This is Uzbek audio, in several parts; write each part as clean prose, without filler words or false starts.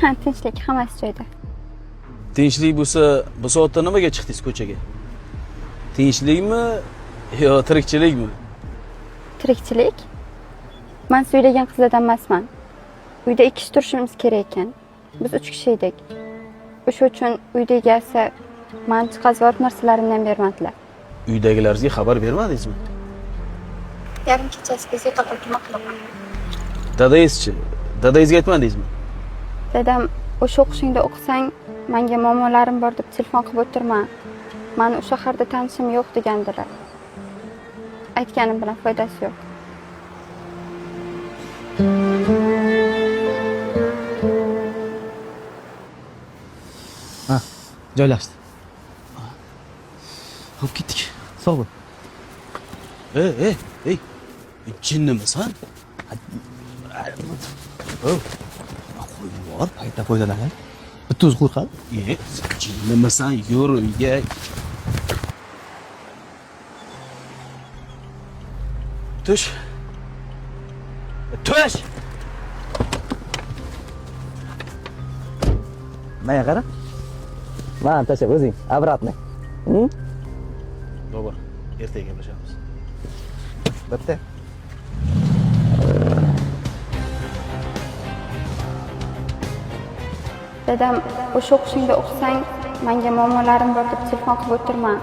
Ha, tinchlik, hammasi joyida. Tinchlik bo'lsa, bu soatda nimaga chiqdingiz ko'chaga? Tinchlikmi yo tirikchilikmi? Tirikchilik? Men söylegan qizlardan emasman. Uyda 2 kishi turishimiz kerak ekan. Biz 3 kishi edik. O'sha uchun uyda egasi men chiqazib narsalarimni ham bermadilar. Uydagilaringizga xabar bermadingizmi? Yarim kechasi bizga qabul qilib. Dadangizchi? Dadangizga aytmadingizmi? Dadam, o'sha o'qishingda o'qisang, menga muammolarim bor deb telefon qilib o'tirma. Men o'sha shaharda tanishim yo'q degandilar. Aytganim bilan foydasi yo'q. Ha, joylashdi. Hop ketdik. Sog' bo'l. Ey. Jinnimisan? Bor, paytda foydalaning. Bitta o'zi qo'rqadi. Jinnimisan? Yur uyga. Tush. Menga qara. Men tashlab o'zing, обратно. To'g'ri. Ertaga gaplashamiz. Bitta. Dadam, o'sha o'qishingda o'qisang, menga muammolarim bor deb telefon qilib o'tirma.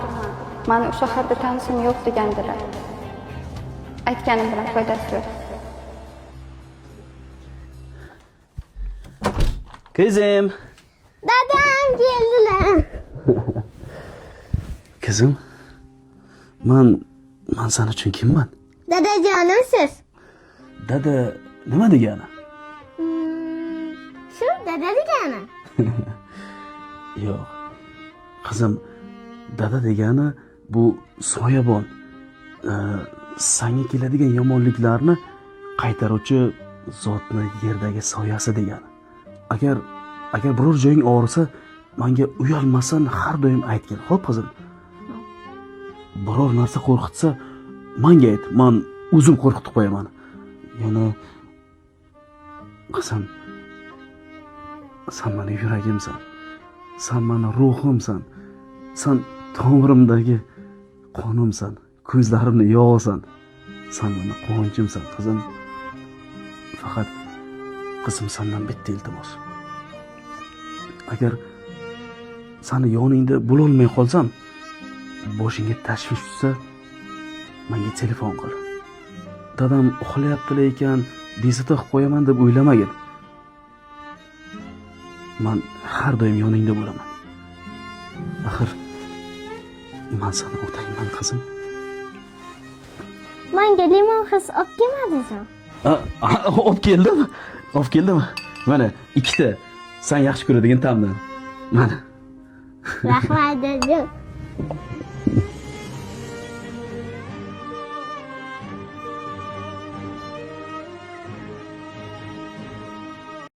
Men o'sha shaharda tanishim yo'q degandilar. Aytganim bilan foydasi yo'q. Kızım. Dadam keldilar. Kızım. Men sana uchun kimman? Dadajonim siz. Dada nima degani? Shu dada degani. Yo'q. Qizim, dada degani bu soyabon. Senga keladigan yomonliklarni qaytaruvchi zotni yerdagi soyasi degani. Agar biror joying og'risa, menga uyalmasan har doim aytgin. Xo'p qizim. Biror narsa qo'rqitsa, menga ayt. Men o'zim qo'rqitib qo'yaman. Yana qizim, sen meni yuragimsan. Sen meni ruhimsan. Sen tomirimdagi qonimsan. Ko'zlarimni yog'san. Sen meni quvonchimsan, qizim. Faqat qizim sendan bitta iltimos. Agar seni yoningda bo'lolmay qolsam, boshingga tashvish tushsa, menga telefon qil. Dadam uxlayaptilar ekan, bezovta qilib qo'yaman deb o'ylamagin. Men har doim yoningda bo'laman. Axir men seni otangman, qizim. Menga limon his olib kelmadingizmi? Olib keldim. Mana ikkita sen yaxshi ko'radigan ta'mdan. Mana. Rahmat dadam.